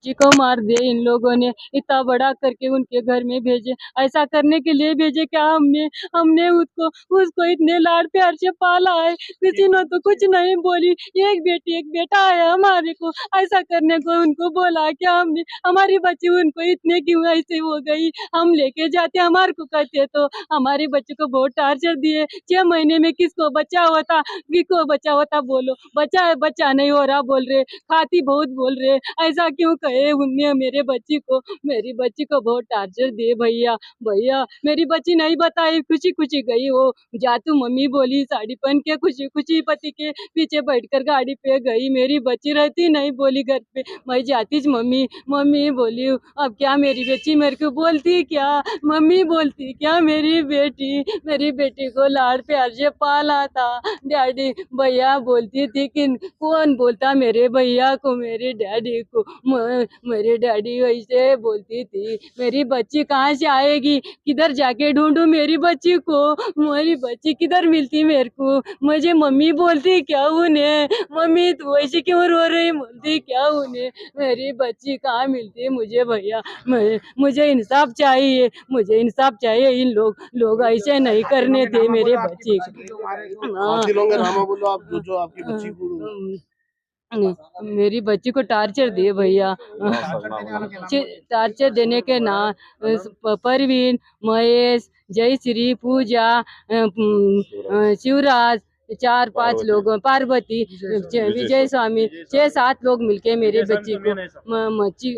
जी को मार दिए इन लोगों ने, इतना बड़ा करके उनके घर में भेजे। ऐसा करने के लिए भेजे क्या हमने हमने उसको उसको इतने लाड प्यार से पाला है, किसी ने तो कुछ नहीं बोली। एक बेटी एक बेटा है हमारे को, ऐसा करने को उनको बोला क्या हमने? हमारी बच्ची उनको इतने क्यों ऐसे हो गई? हम लेके जाते हमारे को कहते तो हमारे बच्चे को बहुत टार्चर दिए। 6 महीने में किसको बच्चा होता बोलो? बच्चा है, बच्चा नहीं हो रहा बोल रहे, खाती बहुत बोल रहे। ऐसा क्यों कहे उनने मेरे बच्ची को? मेरी बच्ची को बहुत टार्चर दिए भैया। भैया मेरी बच्ची नहीं बताई, खुशी-खुशी गई वो। जातू मम्मी बोली साड़ी पहन के खुशी-खुशी पति के पीछे बैठकर गाड़ी पे गई। मेरी बच्ची रहती नहीं बोली घर पे, मैं जाती मम्मी, मम्मी बोली अब क्या मेरी बच्ची मेरे को बोलती क्या? मम्मी बोलती क्या मेरी बेटी को लाड प्यार से पाला था। डैडी भैया बोलती थी कि कौन बोलता मेरे भैया को, मेरे डैडी को? मेरे डैडी वैसे बोलती थी, मेरी बच्ची कहाँ से आएगी? किधर जाके ढूँढूँ मेरी बच्ची को? मेरी बच्ची किधर मिलती मेरे को? मुझे मम्मी बोलती क्या उन्हें? मम्मी तू ऐसे क्यों रो रही बोलती क्या उन्हें? मेरी बच्ची कहाँ मिलती मुझे भैया? मुझे इंसाफ चाहिए। इन लोग ऐसे नहीं करने थे मेरे बच्चे को। लोगे रामा बोलो आप जो आपकी बच्ची को मेरी बच्ची को टार्चर दिए भैया। टार्चर देने के ना परवीन, महेश, जयश्री, पूजा, शिवराज, 4-5 लोग, पार्वती, विजय स्वामी, 6-7 लोग मिलके मेरे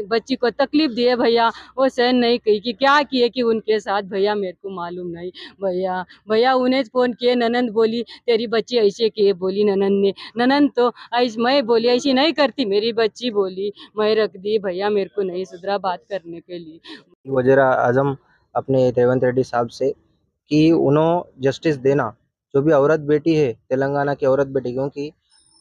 बच्ची को तकलीफ दिए भैया। वो सहन नहीं की कि क्या किए कि उनके साथ भैया मेरे को मालूम नहीं। भैया भैया उन्हें फोन किए, ननंद बोली तेरी बच्ची ऐसे किए बोली ननंद ने। ननंद तो ऐसी मैं बोली ऐसी नहीं करती मेरी बच्ची बोली, मैं रख दी भैया मेरे को नहीं सुधरा बात करने के लिए। वज़ीर आज़म अपने रेवंत रेड्डी साहब से कि उन्हों जस्टिस देना, जो भी औरत बेटी है तेलंगाना की औरत बेटी, क्योंकि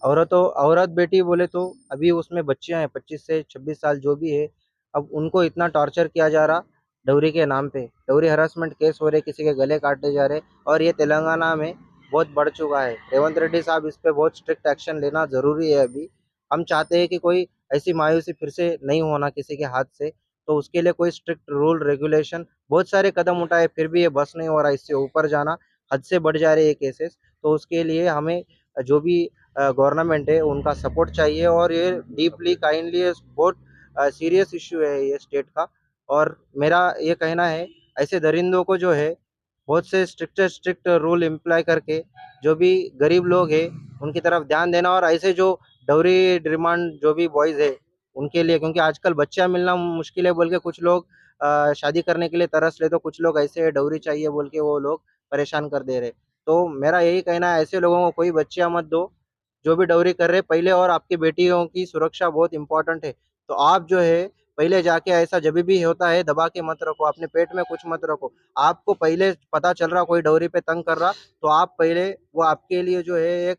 औरत बेटी बोले तो अभी उसमें बच्चियां हैं 25 से 26 साल जो भी है, अब उनको इतना टॉर्चर किया जा रहा डौरी के नाम पे, डौरी हरासमेंट केस हो रहे, किसी के गले काटे जा रहे, और ये तेलंगाना में बहुत बढ़ चुका है। रेवंत रेड्डी साहब इस पे बहुत स्ट्रिक्ट एक्शन लेना ज़रूरी है। अभी हम चाहते हैं कि कोई ऐसी मायूसी फिर से नहीं होना किसी के हाथ से, तो उसके लिए कोई स्ट्रिक्ट रूल रेगुलेशन, बहुत सारे कदम उठाए फिर भी ये बस नहीं हो रहा, इससे ऊपर जाना, हद से बढ़ जा रहे हैं केसेस। तो उसके लिए हमें जो भी गवर्नमेंट है उनका सपोर्ट चाहिए, और ये डीपली काइंडली बहुत सीरियस इश्यू है ये स्टेट का। और मेरा ये कहना है ऐसे दरिंदों को जो है बहुत से स्ट्रिक्ट रूल इम्प्लाई करके जो भी गरीब लोग हैं उनकी तरफ ध्यान देना, और ऐसे जो डोरी डिमांड जो भी बॉयज़ है उनके लिए, क्योंकि आजकल बच्चा मिलना मुश्किल है बोल के कुछ लोग शादी करने के लिए तरस रहे, तो कुछ लोग ऐसे डोरी चाहिए बोल के वो लोग परेशान कर दे रहे। तो मेरा यही कहना है ऐसे लोगों को कोई बच्चियाँ मत दो, जो भी डोरी कर रहे पहले, और आपकी बेटियों की सुरक्षा बहुत इम्पोर्टेंट है। तो आप जो है पहले जाके ऐसा जब भी होता है दबा के मत रखो, अपने पेट में कुछ मत रखो। आपको पहले पता चल रहा कोई डोरी पे तंग कर रहा, तो आप पहले वो आपके लिए जो है एक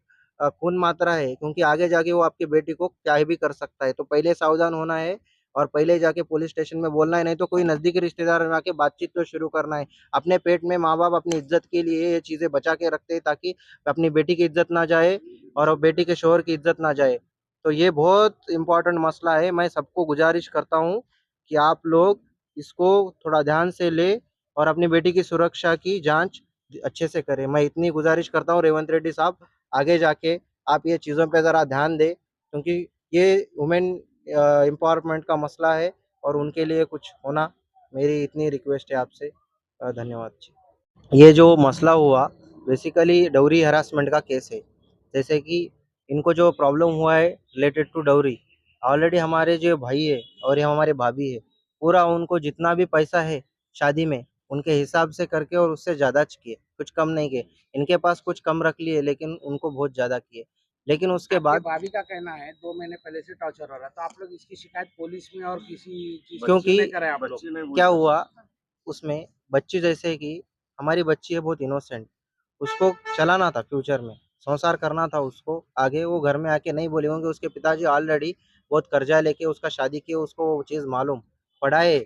खून मात्रा है, क्योंकि आगे जाके वो आपकी बेटी को क्या भी कर सकता है। तो पहले सावधान होना है, और पहले जाके पुलिस स्टेशन में बोलना है, नहीं तो कोई नज़दीकी रिश्तेदार में आके बातचीत तो शुरू करना है। अपने पेट में माँ-बाप अपनी इज़्ज़त के लिए ये चीज़ें बचा के रखते हैं, ताकि अपनी बेटी की इज़्ज़त ना जाए और बेटी के शौहर की इज़्ज़त ना जाए। तो ये बहुत इम्पोर्टेंट मसला है। मैं सबको गुज़ारिश करता हूँ कि आप लोग इसको थोड़ा ध्यान से लें और अपनी बेटी की सुरक्षा की जाँच अच्छे से करें। मैं इतनी गुज़ारिश करता हूँ रेवंत रेड्डी साहब, आगे जाके आप ये चीज़ों पे ज़रा ध्यान दें, क्योंकि ये वुमेन एम्पावरमेंट का मसला है और उनके लिए कुछ होना, मेरी इतनी रिक्वेस्ट है आपसे। धन्यवाद जी। ये जो मसला हुआ बेसिकली डोरी हरासमेंट का केस है। जैसे कि इनको जो प्रॉब्लम हुआ है रिलेटेड टू डोरी, ऑलरेडी हमारे जो भाई है और ये हमारे भाभी है, पूरा उनको जितना भी पैसा है शादी में उनके हिसाब से करके और उससे ज़्यादा किए, कुछ कम नहीं किए। इनके पास कुछ कम रख लिए लेकिन उनको बहुत ज़्यादा किए। लेकिन उसके आपके बाद भाभी का कहना है 2 महीने पहले से टॉर्चर हो रहा है, तो आप लोग इसकी शिकायत पुलिस में और किसी चीज़ क्योंकि में करें आप लोग? क्या हुआ उसमें, बच्ची जैसे कि हमारी बच्ची है बहुत इनोसेंट, उसको चलाना था फ्यूचर में, संसार करना था उसको आगे, वो घर में आके नहीं बोली, क्योंकि उसके पिताजी ऑलरेडी बहुत कर्जा लेके उसका शादी किए, उसको वो चीज़ मालूम, पढ़ाए,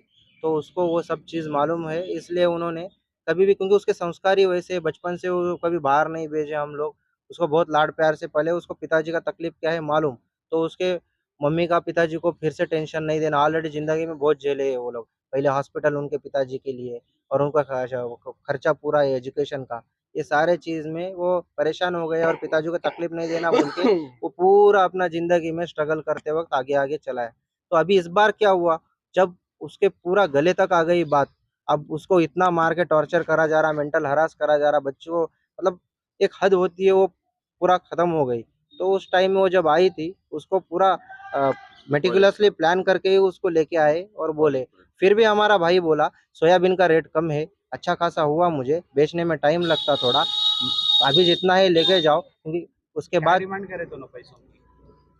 तो उसको वो सब चीज़ मालूम है, इसलिए उन्होंने कभी भी, क्योंकि उसके संस्कार ही वैसे बचपन से वो कभी बाहर नहीं भेजे हम लोग, उसको बहुत लाड प्यार से पले, उसको पिताजी का तकलीफ क्या है मालूम, तो उसके मम्मी का पिताजी को फिर से टेंशन नहीं देना। ऑलरेडी जिंदगी में बहुत झेले है वो लोग, पहले हॉस्पिटल उनके पिताजी के लिए, और उनका खर्चा पूरा है एजुकेशन का, ये सारे चीज में वो परेशान हो गए, और पिताजी को तकलीफ नहीं देना बोल के वो पूरा अपना जिंदगी में स्ट्रगल करते वक्त आगे आगे चला है। तो अभी इस बार क्या हुआ, जब उसके पूरा गले तक आ गई बात, अब उसको इतना मार के टॉर्चर करा जा रहा, मेंटल हरास करा जा रहा, बच्चों को मतलब एक हद होती है वो पूरा खत्म हो गई। तो उस टाइम में वो जब आई थी, उसको पूरा मेटिकुलसली प्लान करके ही उसको लेके आए और बोले। फिर भी हमारा भाई बोला सोयाबीन का रेट कम है, अच्छा खासा हुआ, मुझे बेचने में टाइम लगता थोड़ा, अभी जितना है लेके जाओ, क्योंकि उसके क्या बाद डिमांड करे दोनों पैसों की?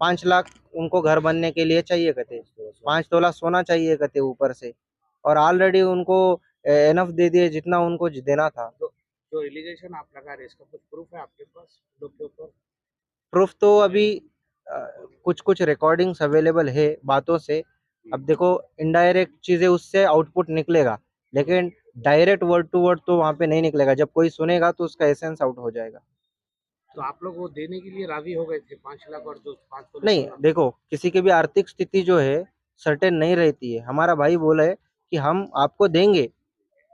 5 लाख उनको घर बनने के लिए चाहिए कहते, 5 तोला सोना चाहिए कहते ऊपर से, और ऑलरेडी उनको एनफ दे दिए जितना उनको देना था। जो एलिगेशन आप लगा रहे, इसका कुछ प्रूफ है आपके पास लोग के ऊपर? प्रूफ तो अभी कुछ कुछ रिकॉर्डिंग्स अवेलेबल है बातों से। अब देखो, इनडायरेक्ट चीजें उससे आउटपुट निकलेगा, लेकिन डायरेक्ट वर्ड टू वर्ड तो वहां पे नहीं निकलेगा। जब कोई सुनेगा तो उसका एसेंस आउट हो जाएगा। तो आप लोग वो देने के लिए राजी हो गए थे 5 लाख, और जो 5 तोले नहीं, सोना? देखो, किसी की भी आर्थिक स्थिति जो है सर्टेन नहीं रहती है। हमारा भाई बोला है कि हम आपको देंगे,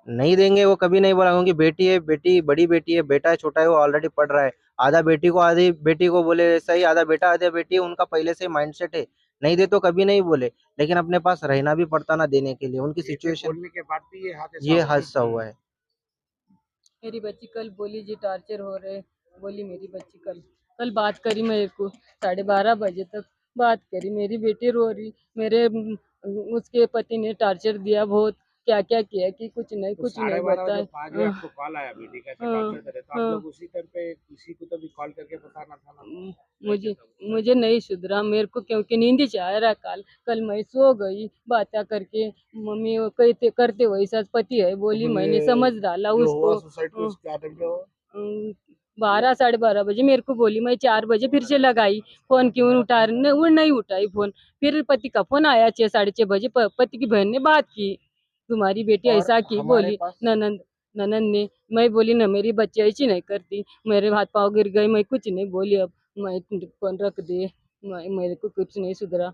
नहीं देंगे वो कभी नहीं बोला, क्योंकि बेटी है, बेटी बड़ी बेटी है, बेटा है छोटा है, वो ऑलरेडी पढ़ रहा है। आधा बेटी को आधी बेटी को बोले सही, आधा बेटा आधा बेटी, उनका पहले से माइंडसेट है, नहीं दे तो कभी नहीं बोले, लेकिन अपने पास रहना भी पड़ता ना देने के लिए, उनकी ये सिचुएशन, बोलने के बाद भी ये हुआ? हादसा हुआ है। मेरी बच्ची कल बोली जी टॉर्चर हो रहे, बोली मेरी बच्ची कल कल बात करी मेरे को, 12:30 बजे तक बात करी, मेरी बेटी रो रही, मेरे उसके पति ने टॉर्चर दिया बहुत, क्या क्या किया कि कुछ नहीं तो कुछ नहीं 12:30 बताए। जब 5 बजे आपको कॉल आया बेटी का ऐसे हाँ, टॉर्चर करे, तो आप हाँ, लोग उसी टाइम पे किसी को तो भी कॉल करके बताना था ना? मुझे मुझे नहीं सुधरा मेरे को, क्योंकि नींद ही आ रहा कल कल मैं सो गई बातें करके, मम्मी वो कहते करते वही साथ पति है बोली, मैंने समझ डाला उसको। सुसाइड को क्या टाइम पे हुआ? 12 साढ़े 12 बजे मेरे को बोली, मैं 4 बजे फिर से लगाई फोन, क्यों उठा वो नहीं उठाई फोन। फिर पति का फोन आया 6 साढ़े 6 बजे, पति की बहन ने बात की, तुम्हारी बेटी और ऐसा की, हमारे बोली पास ननंद ननंद ने। मैं बोली ना मेरी बच्ची ऐसी नहीं करती, मेरे हाथ पाँव गिर गए, मैं कुछ नहीं बोली, अब मैं फोन रख दे, मेरे को कुछ नहीं सुधरा,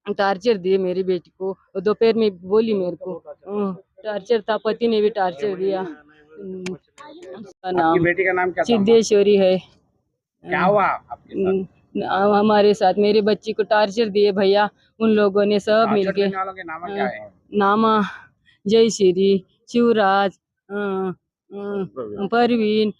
टार्चर दिए मेरी बेटी को, दोपहर में बोली मेरे को, टार्चर था, पति ने भी टार्चर दिया। उसका आपकी नाम बेटी का नाम क्या था? सिद्धेश्वरी है। क्या हुआ आपके साथ? हमारे साथ मेरी बच्ची को टार्चर दिए भैया, उन लोगों ने सब टॉर्चर मिलके। देने वालों के नाम क्या है? नामा जय श्री, शिवराज, परवीन,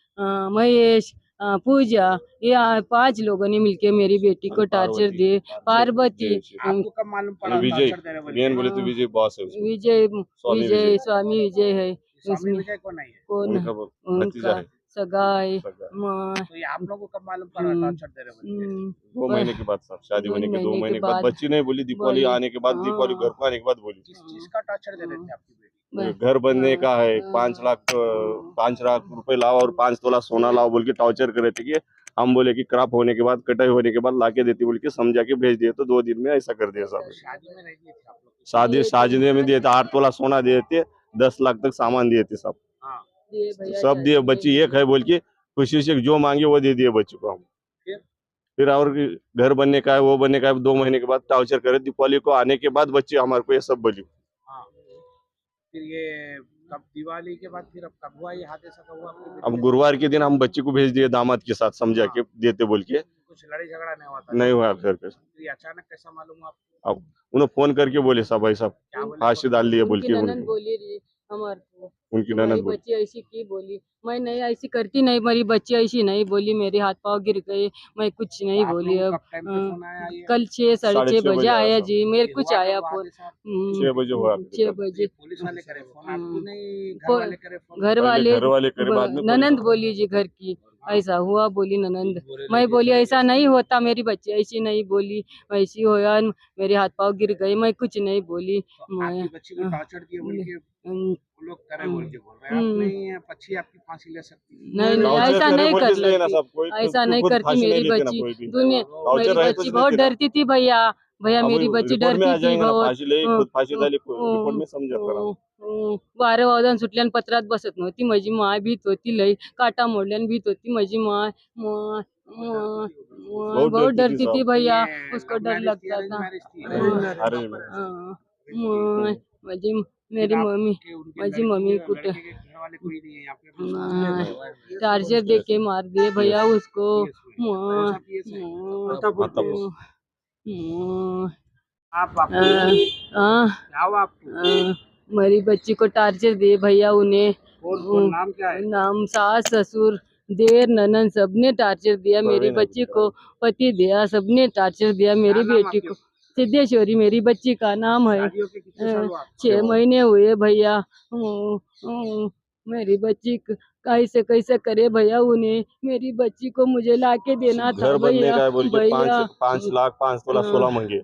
महेश, पूजा, ये 5 लोगों ने मिलके मेरी बेटी को टार्चर दिए। पार्वती, आपको कब मालूम पड़ा विजय, टॉर्चर दे रहे मेन बोले बोले? तो विजय बॉस है उसमें। विजय स्वामी विजय विजय। स्वामी विजय है स्वामी उसमें, विजय को नहीं है? कौन उनका भतीजा उनका है। सगाई तो ये आप लोगों को कब मालूम पड़ा टॉर्चर दे रहे बोले? 2 महीने के बाद साहब, शादी होने के 2 महीने के बाद, बच्ची नहीं बोली, दीपावली बोली, आने के बाद, दीपावली घर को आने के बाद बोली। किस चीज का टॉर्चर दे रहे थे आपकी बेटी? घर बनने का है, 5 लाख रुपए लाओ और 5 तोला सोना लाओ बोल के टॉर्चर कर रहे थे। कि हम बोले कि क्रॉप होने के बाद, कटाई होने के बाद लाके देती बोल के समझा के भेज दिए, तो 2 दिन में ऐसा कर दिया साहब। शादी में नहीं दिए थे आप लोग? शादी में दिए थे, 8 तोला सोना दिए थे, 10 लाख तक सामान दिए थे सब। हाँ, दिए भैया, सब दिए, बच्ची एक है बोल के खुशी से जो मांगे वो दे दिए बच्ची को हम। फिर और घर बनने का है, वो बनने का है, 2 महीने के बाद टॉर्चर करे, दीपावली को आने के बाद बच्ची हमारे को ये सब बोली। हाँ। फिर ये कब दिवाली के बाद फिर अब कब हुआ ये हादसा, कब हुआ आपकी बेटी अब के गुरुवार के दिन हम बच्ची को भेज दिए दामाद के साथ, समझा के देते बोल के। साथ? कुछ लड़ाई झगड़ा नहीं हुआ था? नहीं हुआ घर पे। फिर ये अचानक कैसा मालूम हुआ आपको? अब उन्होंने फोन करके बोले साहब भाई साहब क्या बोले? फांसी डाल दिए बोल उनकी के। ननद बोली रही हमारे को, उनकी तुम्हारी ननद बोली, बच्ची ऐसी की, बोली मैं नहीं ऐसी करती, नहीं मेरी बच्ची ऐसी नहीं, बोली मेरे हाथ पाँव गिर गए, मैं कुछ नहीं आप बोली। लोगों अब को कब टाइम पे फोन आया ये? कल 6 साढ़े 6 बजे आया जी, मेरे ये कुछ हुआ आया कब फोन, हादसा? 6 बजे हुआ। 6 बजे। पुलिस वाले करे फोन, आपको नहीं घर को- वाले करे फोन? घर वाले घर वाले करे, बाद में ननंद बोली जी घर की, ऐसा हुआ बोली ननंद। मैं बोली ऐसा नहीं होता, मेरी बच्ची ऐसी नहीं, बोली ऐसी होया, मेरे हाथ पाँव गिर गए, मैं कुछ नहीं बोली। तो आपकी बच्ची को टॉर्चर दिए बोल के हम्म, वो लोग करे बोल के बोल रहे हैं, आप नहीं बच्ची आपकी फांसी ले सकती है? नहीं नहीं टॉर्चर ऐसा करे नहीं बोल कर के लेना लेती, सब, कोई ऐसा खुद नहीं खुद करती फांसी नहीं मेरी लेते ना बच्ची। कोई भी। दुनिया टॉर्चर मेरी रहे तो बच्ची बहुत लेते ना। डरती थी भैया, भैया अब मेरी बच्ची रिपोर्ट में आ डरती थी जाएंगे ना, बहुत। फांसी लई, खुद फांसी झाली, रिपोर्ट में समजा करा। 12 वाजून सुटल्यान पत्रात बसत नव्हती माझी माय, भीत होती लई, काटा मोडल्यान भीत होती माझी माय, माय, माय, बहुत बहुत डरती थी भैया, ये उसको love डर marriage थी, लगता arrange था। marriage थी? अरेंज मैरिज हाँ, माझी मेरी फिर मम्मी आपके उनके माझी लड़की मम्मी के कुछ लड़के के घर वाले कोई नहीं है यहाँ पे अपने हाँ, टार्चर दे के मार दिए भैया उसको। कौन सा केस है? आप क्या हुआ आपको? मेरी बच्ची को टार्चर दिए भैया उन्हें। कौन नाम क्या है? नाम सास ससुर देर ननन सबने टार्चर दिया मेरी प्रवीण है बच्ची को, पति दिया सबने टार्चर दिया मेरी क्या नाम बेटी आपके? को। सिद्धेश्वरी मेरी बच्ची का नाम है। शादियों के कितने साल हुआ? 6 महीने हुए भैया। मेरी बच्ची कैसे कैसे करे भैया उन्हें, मेरी बच्ची को मुझे लाके देना था घर बनने भैया। का है बोल के भैया 5 लाख 5 तोला सोना मांगे।